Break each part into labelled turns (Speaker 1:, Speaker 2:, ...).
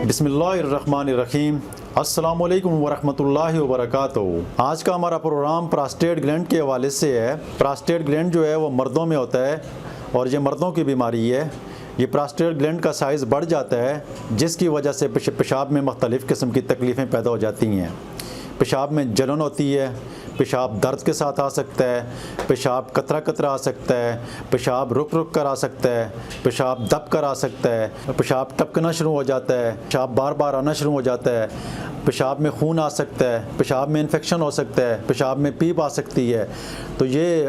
Speaker 1: बिस्मिल्लाहिर्रहमानिर्रहीम। अस्सलामुअलैकुम वरहमतुल्लाहि वबरकातुहू। आज का हमारा प्रोग्राम प्रोस्टेट ग्लैंड के हवाले से है। प्रोस्टेट ग्लैंड जो है वो मर्दों में होता है और ये मर्दों की बीमारी है। ये प्रोस्टेट ग्लैंड का साइज़ बढ़ जाता है, जिसकी वजह से पेशाब में मुख्तलिफ़ किस्म की तकलीफ़ें पैदा हो जाती हैं। पेशाब में जलन होती है, पेशाब दर्द के साथ आ सकता है, पेशाब कतरा कतरा आ सकता है, पेशाब रुक रुक कर आ सकता है, पेशाब दब कर आ सकता है, पेशाब टपकना शुरू हो जाता है, पेशाब बार बार आना शुरू हो जाता है, पेशाब में खून आ सकता है, पेशाब में इन्फेक्शन हो सकता है, पेशाब में पीप आ सकती है। तो ये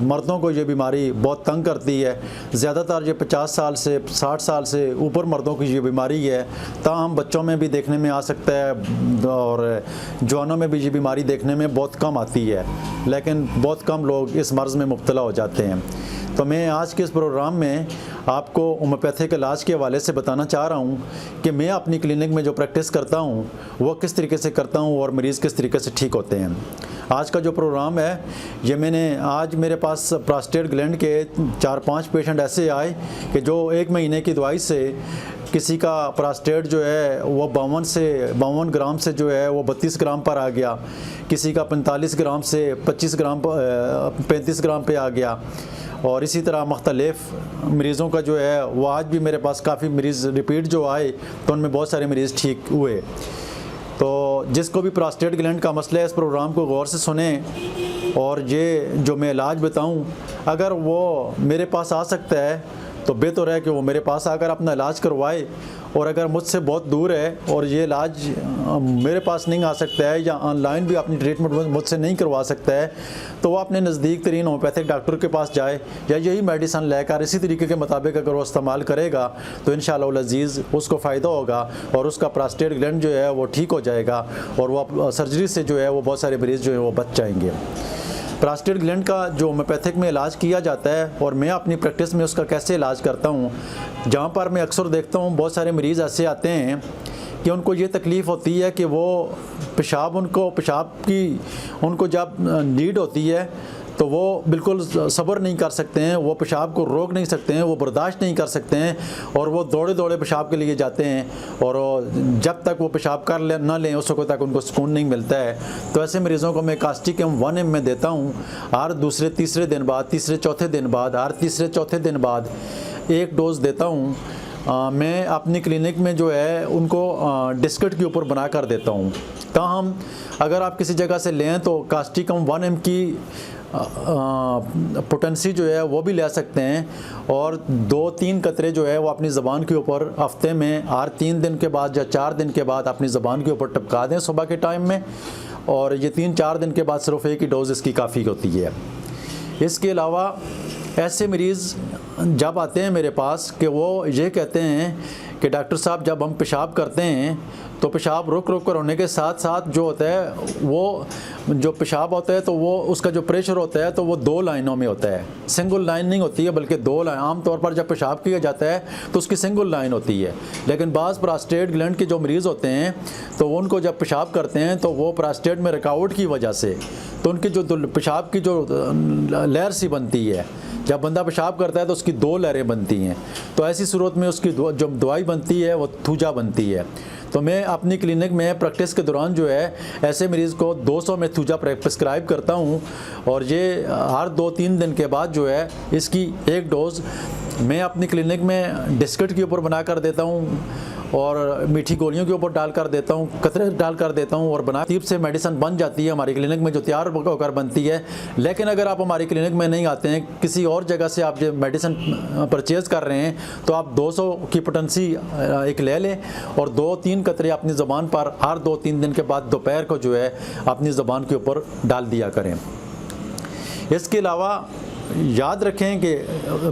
Speaker 1: मर्दों को ये बीमारी बहुत तंग करती है। ज़्यादातर ये 50 साल से 60 साल से ऊपर मर्दों की ये बीमारी है। ताहम बच्चों में भी देखने में आ सकता है और जवानों में भी ये बीमारी देखने में बहुत कम आती है, लेकिन बहुत कम लोग इस मर्ज़ में मुब्तला हो जाते हैं। तो मैं आज के इस प्रोग्राम में आपको होम्योपैथिक इलाज के हवाले से बताना चाह रहा हूँ कि मैं अपनी क्लिनिक में जो प्रैक्टिस करता हूँ वो किस तरीके से करता हूँ और मरीज़ किस तरीके से ठीक होते हैं। आज का जो प्रोग्राम है ये आज मेरे पास प्रोस्टेट ग्लैंड के 4-5 पेशेंट ऐसे आए कि जो 1 महीने की दवाई से किसी का प्रोस्टेट जो है वो 52 ग्राम से जो है वो 32 ग्राम पर आ गया, किसी का 45 ग्राम से 35 ग्राम पे आ गया। और इसी तरह मुख्तलिफ़ मरीज़ों का जो है वो आज भी मेरे पास काफ़ी मरीज़ रिपीट जो आए तो उनमें बहुत सारे मरीज़ ठीक हुए। तो जिसको भी प्रोस्टेट ग्लैंड का मसला है इस प्रोग्राम को गौर से सुने और ये जो मैं इलाज बताऊं अगर वो मेरे पास आ सकता है तो बेहतर है कि वो मेरे पास आकर अपना इलाज करवाए। और अगर मुझसे बहुत दूर है और ये इलाज मेरे पास नहीं आ सकता है या ऑनलाइन भी अपनी ट्रीटमेंट मुझसे नहीं करवा सकता है तो वो अपने नज़दीक तरीन होम्योपैथिक डॉक्टर के पास जाए या यही मेडिसिन लेकर इसी तरीके के मुताबिक अगर वो इस्तेमाल करेगा तो इंशाअल्लाह अज़ीज़ उसको फ़ायदा होगा और उसका प्रोस्टेट ग्लैंड जो है वो ठीक हो जाएगा और वो सर्जरी से जो है वो बहुत सारे मरीज़ जो है वो बच जाएंगे। प्रोस्टेट ग्लैंड का जो होम्योपैथिक में इलाज किया जाता है और मैं अपनी प्रैक्टिस में उसका कैसे इलाज करता हूँ, जहाँ पर मैं अक्सर देखता हूँ बहुत सारे मरीज़ ऐसे आते हैं कि उनको ये तकलीफ़ होती है कि वो पेशाब की उनको जब नीड होती है तो वो बिल्कुल सब्र नहीं कर सकते हैं, वो पेशाब को रोक नहीं सकते हैं, वो बर्दाश्त नहीं कर सकते हैं और वो दौड़े दौड़े पेशाब के लिए जाते हैं और जब तक वो पेशाब कर ना लें उस वक्त तक उनको सुकून नहीं मिलता है। तो ऐसे मरीज़ों को मैं कास्टिकम 1 में देता हूँ हर दूसरे तीसरे दिन बाद, तीसरे चौथे दिन बाद, हर तीसरे चौथे दिन बाद 1 डोज़ देता हूँ। मैं अपनी क्लिनिक में जो है उनको डिस्कट के ऊपर बना कर देता हूँ। ताहम अगर आप किसी जगह से लें तो कास्टिकम 1 की पोटेंसी जो है वो भी ले सकते हैं और 2-3 कतरे जो है वो अपनी ज़बान के ऊपर हफ्ते में हर 3 दिन के बाद या 4 दिन के बाद अपनी ज़बान के ऊपर टपका दें सुबह के टाइम में, और ये 3-4 दिन के बाद सिर्फ 1 ही डोज़ इसकी काफ़ी होती है। इसके अलावा ऐसे मरीज़ जब आते हैं मेरे पास कि वो ये कहते हैं कि डॉक्टर साहब जब हम पेशाब करते हैं तो पेशाब रुक रुक कर होने के साथ साथ जो होता है वो जो पेशाब होता है तो वो उसका जो प्रेशर होता है तो वो 2 लाइनों में होता है, सिंगल लाइन नहीं होती है बल्कि 2 लाइन। आम तौर पर जब पेशाब किया जाता है तो उसकी सिंगल लाइन होती है, लेकिन बाज़ प्रोस्टेट ग्लैंड के जो मरीज़ होते हैं तो उनको जब पेशाब करते हैं तो वो प्रोस्टेट में रुकावट की वजह से तो उनकी जो पेशाब की जो लहर सी बनती है, जब बंदा पेशाब करता है तो उसकी 2 लहरें बनती हैं। तो ऐसी सूरत में उसकी जो दवाई बनती है वो थूजा बनती है। तो मैं अपनी क्लिनिक में प्रैक्टिस के दौरान जो है ऐसे मरीज़ को 200 में थूजा प्रिस्क्राइब करता हूँ और ये हर 2-3 दिन के बाद जो है इसकी 1 डोज़ मैं अपनी क्लिनिक में डिस्कट के ऊपर बना कर देता हूँ और मीठी गोलियों के ऊपर डाल कर देता हूँ, कतरे डाल कर देता हूँ और तरतीब से मेडिसिन बन जाती है हमारी क्लिनिक में जो तैयार होकर बनती है। लेकिन अगर आप हमारी क्लिनिक में नहीं आते हैं, किसी और जगह से आप जो मेडिसिन परचेज़ कर रहे हैं तो आप 200 की पोटेंसी एक ले लें और 2-3 कतरे अपनी ज़बान पर हर 2-3 दिन के बाद दोपहर को जो है अपनी ज़बान के ऊपर डाल दिया करें। इसके अलावा याद रखें कि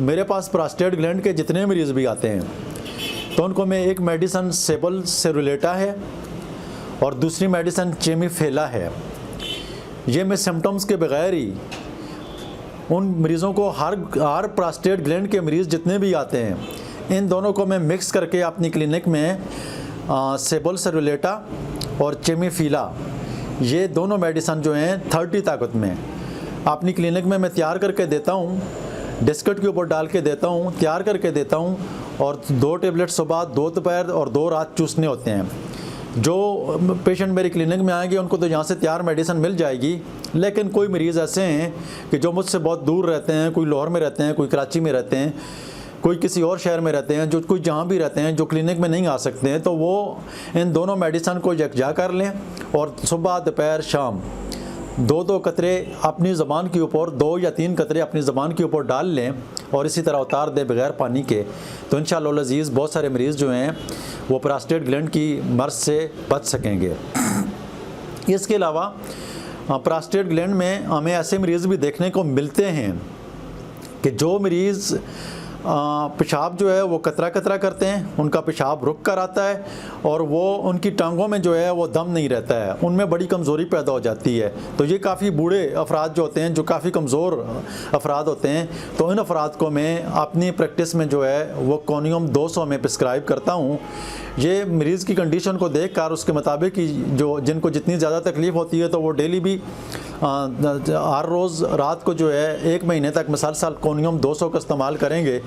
Speaker 1: मेरे पास प्रोस्टेट ग्लैंड के जितने मरीज़ भी आते हैं तो उनको मैं एक मेडिसिन सेबल सेरुलेटा है और दूसरी मेडिसिन चेमीफेला है। ये मैं सिम्टम्स के बगैर ही उन मरीज़ों को हर प्रोस्टेट ग्लैंड के मरीज़ जितने भी आते हैं इन दोनों को मैं मिक्स करके अपनी क्लिनिक में सेबल सेरुलेटा और चेमीफिला ये दोनों मेडिसिन जो हैं 30 ताकत में अपनी क्लिनिक में मैं तैयार करके देता हूँ। डिस्कट के ऊपर डाल के देता हूँ, तैयार करके देता हूँ, और 2 टेबलेट सुबह, 2 दोपहर और 2 रात चूसने होते हैं। जो पेशेंट मेरी क्लिनिक में आएंगे उनको तो यहाँ से तैयार मेडिसिन मिल जाएगी, लेकिन कोई मरीज़ ऐसे हैं कि जो मुझसे बहुत दूर रहते हैं, कोई लाहौर में रहते हैं, कोई कराची में रहते हैं, कोई किसी और शहर में रहते हैं, जो कोई जहाँ भी रहते हैं, जो क्लिनिक में नहीं आ सकते हैं, तो वो इन दोनों मेडिसिन को यकजा कर लें और सुबह दोपहर शाम 2-2 कतरे अपनी ज़बान के ऊपर, 2 या 3 कतरे अपनी ज़बान के ऊपर डाल लें और इसी तरह उतार दें बग़ैर पानी के। तो इंशाअल्लाह अज़ीज़ बहुत सारे मरीज़ जो हैं वो प्रोस्टेट ग्लैंड की मर्ज़ से बच सकेंगे। इसके अलावा प्रोस्टेट ग्लैंड में हमें ऐसे मरीज़ भी देखने को मिलते हैं कि जो मरीज़ पेशाब जो है वो कतरा कतरा करते हैं, उनका पेशाब रुक कर आता है और वो उनकी टांगों में जो है वो दम नहीं रहता है, उनमें बड़ी कमज़ोरी पैदा हो जाती है। तो ये काफ़ी बूढ़े अफराद जो होते हैं, जो काफ़ी कमज़ोर अफराद होते हैं, तो इन अफराद को मैं अपनी प्रैक्टिस में जो है वो कोनियम 200 में प्रिस्क्राइब करता हूँ। ये मरीज़ की कंडीशन को देख कर उसके मुताबिक ही जो जिनको जितनी ज़्यादा तकलीफ़ होती है तो वो डेली भी हर रोज़ रात को जो है 1 महीने तक मुसलसल कोनियम 200 का इस्तेमाल करेंगे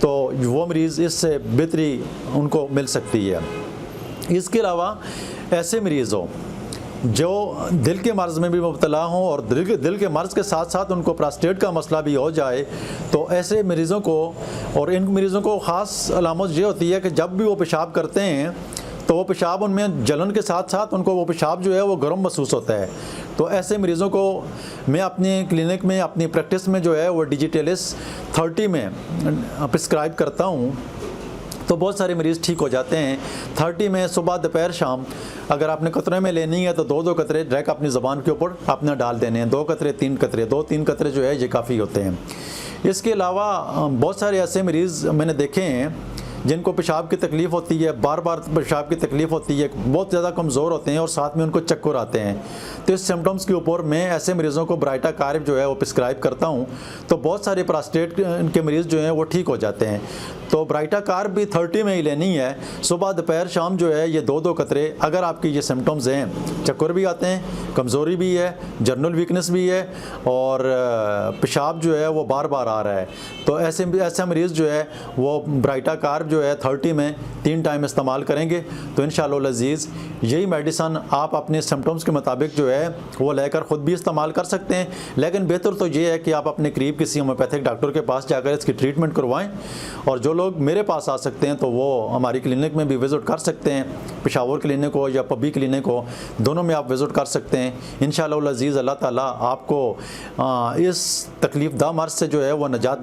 Speaker 1: तो वो मरीज़ इससे बेहतरी उनको मिल सकती है। इसके अलावा ऐसे मरीज़ हो जो दिल के मर्ज़ में भी मुब्तला हों और दिल के मर्ज़ के साथ साथ उनको प्रोस्टेट का मसला भी हो जाए, तो ऐसे मरीज़ों को, और इन मरीज़ों को ख़ास अलामत ये होती है कि जब भी वो पेशाब करते हैं तो वो पेशाब उनमें जलन के साथ साथ उनको वो पेशाब जो है वो गर्म महसूस होता है। तो ऐसे मरीज़ों को मैं अपनी क्लिनिक में, अपनी प्रैक्टिस में जो है वो डिजिटेलिस 30 में प्रिस्क्राइब करता हूँ, तो बहुत सारे मरीज़ ठीक हो जाते हैं। 30 में सुबह दोपहर शाम अगर आपने कतरे में लेनी है तो 2-2 कतरे डायरेक्ट अपनी ज़बान के ऊपर अपना डाल देने हैं, 2 कतरे 3 कतरे, 2-3 कतरे जो है ये काफ़ी होते हैं। इसके अलावा बहुत सारे ऐसे मरीज़ मैंने देखे हैं जिनको पेशाब की तकलीफ़ होती है, बार बार पेशाब की तकलीफ़ होती है, बहुत ज़्यादा कमज़ोर होते हैं और साथ में उनको चक्कर आते हैं। तो इस सिम्टम्स के ऊपर मैं ऐसे मरीज़ों को ब्राइटा कार्ब जो है वो प्रिस्क्राइब करता हूँ, तो बहुत सारे प्रोस्टेट के मरीज़ जो हैं वो ठीक हो जाते हैं। तो ब्राइटा कार्ब भी 30 में ही लेनी है, सुबह दोपहर शाम जो है ये 2-2 कतरे। अगर आपकी ये सिम्टम्स हैं, चक्कर भी आते हैं, कमज़ोरी भी है, जर्नल वीकनेस भी है और पेशाब जो है वो बार बार आ रहा है, तो ऐसा मरीज़ जो है वो ब्राइटा कार्ब जो है 30 में 3 टाइम इस्तेमाल करेंगे तो इंशाअल्लाह अज़ीज़ यही मेडिसन आप अपने सिम्टम्स के मुताबिक जो है वो लेकर ख़ुद भी इस्तेमाल कर सकते हैं। लेकिन बेहतर तो ये है कि आप अपने करीब किसी होम्योपैथिक डॉक्टर के पास जाकर इसकी ट्रीटमेंट करवाएं, और जो लोग मेरे पास आ सकते हैं तो वो हमारी क्लिनिक में भी विज़िट कर सकते हैं, पेशावर क्लिनिक हो या पब्बी क्लिनिक हो, दोनों में आप विज़िट कर सकते हैं। इंशाअल्लाह अज़ीज़ अल्लाह ताला आपको इस तकलीफ़दा मर्ज़ से जो है वो निजात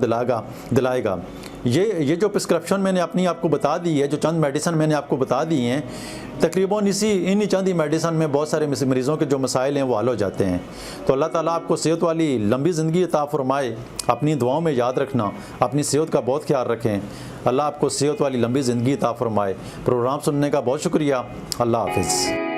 Speaker 1: दिलाएगा। ये जो प्रिस्क्रिप्शन मैंने अपनी आपको बता दी है, जो चंद मेडिसिन मैंने आपको बता दी हैं, तकरीबन इन्हीं चंद ही मेडिसिन में बहुत सारे मरीज़ों के जो मसाइल हैं वो हल हो जाते हैं। तो अल्लाह ताला आपको सेहत वाली लंबी ज़िंदगी अता फ़रमाए। अपनी दुआओं में याद रखना, अपनी सेहत का बहुत ख्याल रखें। अल्लाह आपको सेहत वाली लंबी ज़िंदगी अता फ़रमाए। प्रोग्राम सुनने का बहुत शुक्रिया। अल्लाह हाफ़िज़।